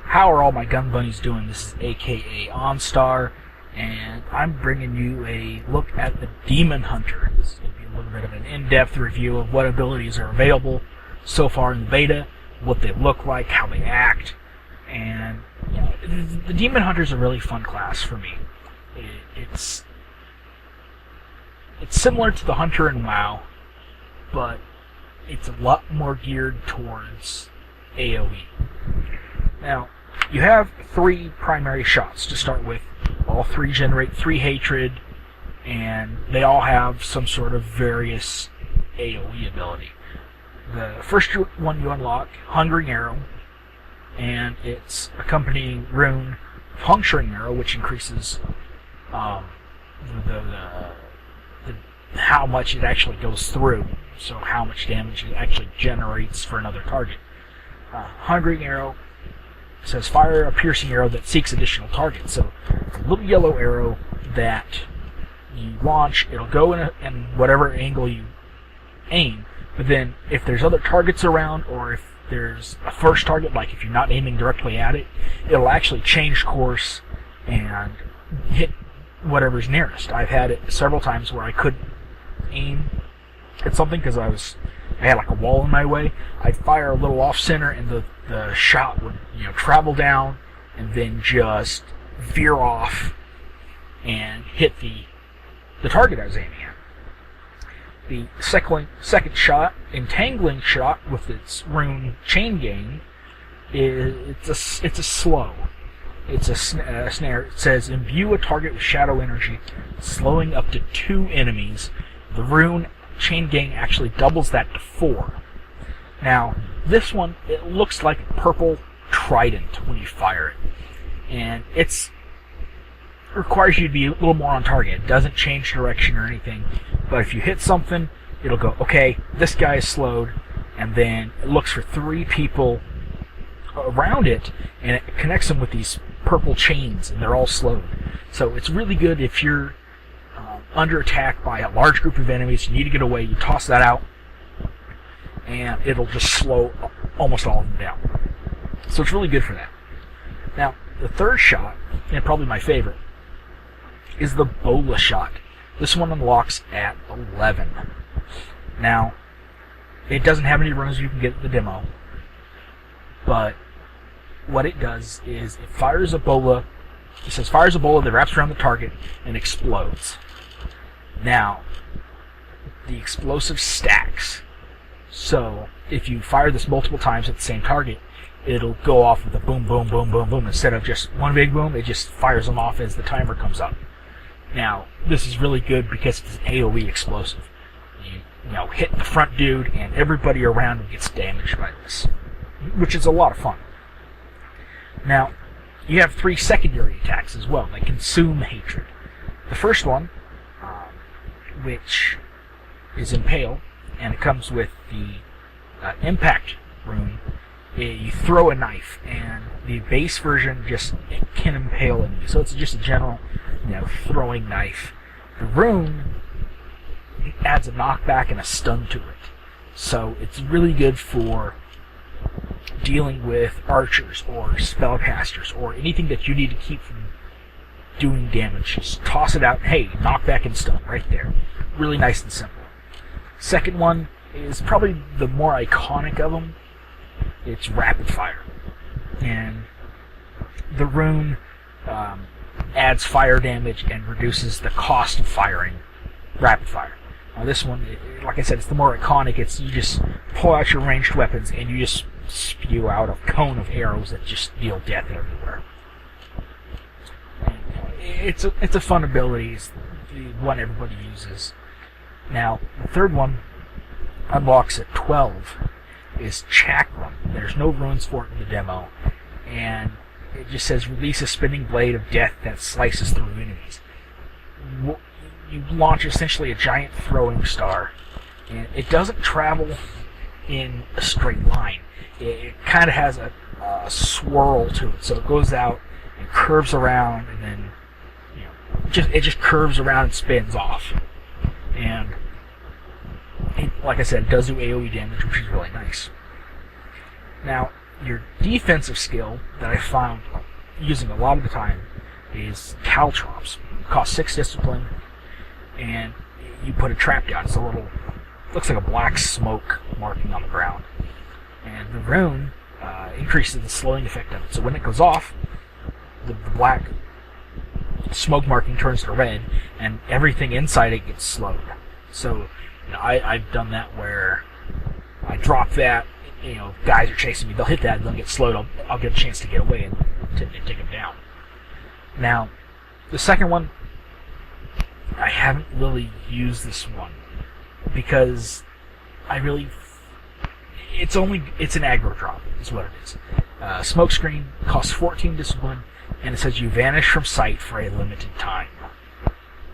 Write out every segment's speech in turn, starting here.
How are all my gun bunnies doing? This is aka OnStar, and I'm bringing you a look at the Demon Hunter. This is going to be a little bit of an in-depth review of what abilities are available so far in the beta, what they look like, how they act, and the Demon Hunter is a really fun class for me. It's similar to the Hunter in WoW, but it's a lot more geared towards AoE. Now, you have 3 primary shots to start with. All 3 generate 3 hatred, and they all have some sort of various AoE ability. The first one you unlock, Hungering Arrow, and its accompanying rune, Puncturing Arrow, which increases how much it actually goes through, so how much damage it actually generates for another target. Hungering Arrow says fire a piercing arrow that seeks additional targets. So it's a little yellow arrow that you launch. It'll go in whatever angle you aim, but then if there's other targets around, or if there's a first target, like if you're not aiming directly at it, it'll actually change course and hit whatever's nearest. I've had it several times where I couldn't aim at something because I had like a wall in my way. I'd fire a little off center, and the shot would travel down and then just veer off and hit the target I was aiming at. The second shot, Entangling Shot, with its rune Chain Gang, it's a slow. It's a snare. It says imbue a target with shadow energy, slowing up to 2 enemies. The rune Chain Gang actually doubles that to 4. Now, this one, it looks like a purple trident when you fire it. And it requires you to be a little more on target. It doesn't change direction or anything. But if you hit something, it'll go, okay, this guy is slowed. And then it looks for 3 people around it, and it connects them with these purple chains, and they're all slowed. So it's really good if you're under attack by a large group of enemies, you need to get away, you toss that out, and it'll just slow almost all of them down. So it's really good for that. Now, the third shot, and probably my favorite, is the Bola shot. This one unlocks at 11. Now, it doesn't have any runes you can get at the demo, but what it does is it fires a bola. It says fires a bola that wraps around the target and explodes. Now, the explosive stacks. So if you fire this multiple times at the same target, it'll go off with a boom, boom, boom, boom, boom. Instead of just one big boom, it just fires them off as the timer comes up. Now, this is really good because it's an AoE explosive. You hit the front dude, and everybody around him gets damaged by this, which is a lot of fun. Now, you have 3 secondary attacks as well. They consume hatred. The first one, which is Impale, and it comes with the Impact rune. You throw a knife, and the base version just can impale enemies. So it's just a general, throwing knife. The rune adds a knockback and a stun to it. So it's really good for dealing with archers or spellcasters or anything that you need to keep from doing damage. Just toss it out. Hey, knockback and stun right there. Really nice and simple. Second one is probably the more iconic of them. It's Rapid Fire. And the rune adds fire damage and reduces the cost of firing Rapid Fire. Now this one, like I said, it's the more iconic. It's you just pull out your ranged weapons and you just spew out a cone of arrows that just deal death everywhere. And it's a fun ability. It's the one everybody uses. Now, the third one unlocks at 12 is Chakram. There's no runes for it in the demo, and it just says release a spinning blade of death that slices through enemies. You launch essentially a giant throwing star, and it doesn't travel in a straight line. It kind of has a swirl to it, so it goes out and curves around, and then it just curves around and spins off. And like I said, it does do AoE damage, which is really nice. Now, your defensive skill that I found using a lot of the time is caltrops. Cost 6 discipline, and you put a trap down. It's a little, looks like a black smoke marking on the ground, and the rune increases the slowing effect of it. So when it goes off, the black smoke marking turns to red, and everything inside it gets slowed. So I've done that where I drop that, guys are chasing me, they'll hit that, and they'll get slowed, I'll get a chance to get away and take them down. Now, the second one, I haven't really used this one, because it's an aggro drop, is what it is. Smokescreen costs 14 discipline, and it says you vanish from sight for a limited time.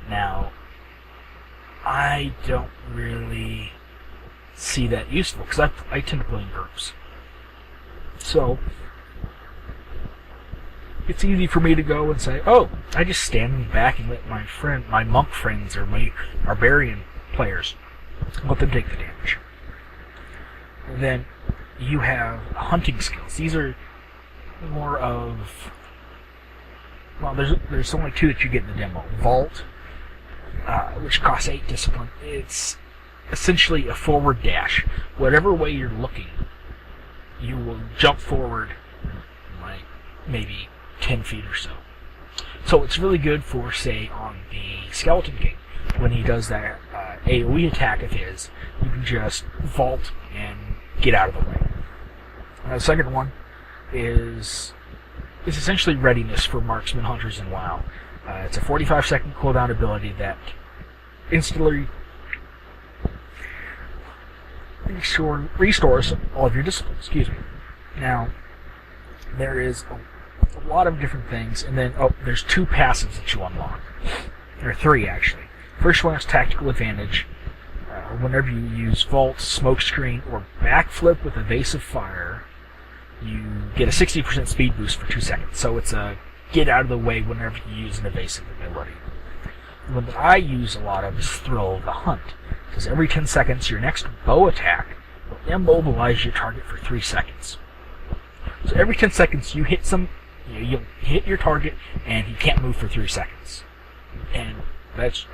Now, I don't really see that useful, because I tend to play in groups. So, it's easy for me to go and say, oh, I just stand in the back and let my monk friends or my barbarian players, let them take the damage. And then you have hunting skills. These are more of, well, there's only 2 that you get in the demo. Vault, which costs 8 discipline. It's essentially a forward dash. Whatever way you're looking, you will jump forward like maybe 10 feet or so. So it's really good for, say, on the Skeleton King, when he does that AoE attack of his, you can just vault and get out of the way. The second one is essentially readiness for Marksman Hunters in WoW. It's a 45-second cooldown ability that instantly restores all of your discipline. Excuse me. Now, there is a lot of different things, and then there's 2 passives that you unlock. There are 3 actually. First one is Tactical Advantage. Whenever you use Vault, Smokescreen, or Backflip with Evasive Fire, you get a 60% speed boost for 2 seconds. So it's a get out of the way whenever you use an evasive ability. The one that I use a lot of is Thrill of the Hunt, because every 10 seconds your next bow attack will immobilize your target for 3 seconds. So every 10 seconds you hit you'll hit your target and he can't move for 3 seconds. And that's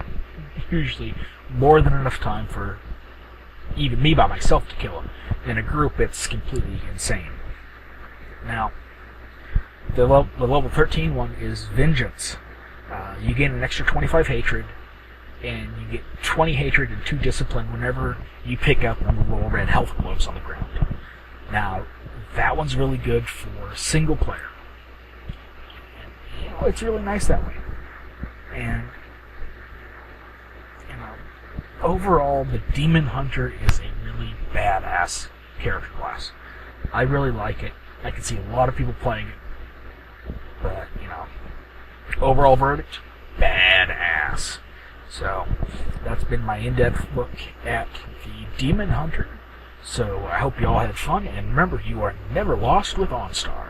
usually more than enough time for even me by myself to kill him. In a group, it's completely insane. Now, the level 13 one is Vengeance. You gain an extra 25 hatred, and you get 20 hatred and 2 discipline whenever you pick up one of the little red health globes on the ground. Now, that one's really good for single player. And, it's really nice that way. And overall, the Demon Hunter is a really badass character class. I really like it. I can see a lot of people playing it. But, overall verdict, badass. So, that's been my in-depth look at the Demon Hunter. So, I hope you all had fun, and remember, you are never lost with OnStar.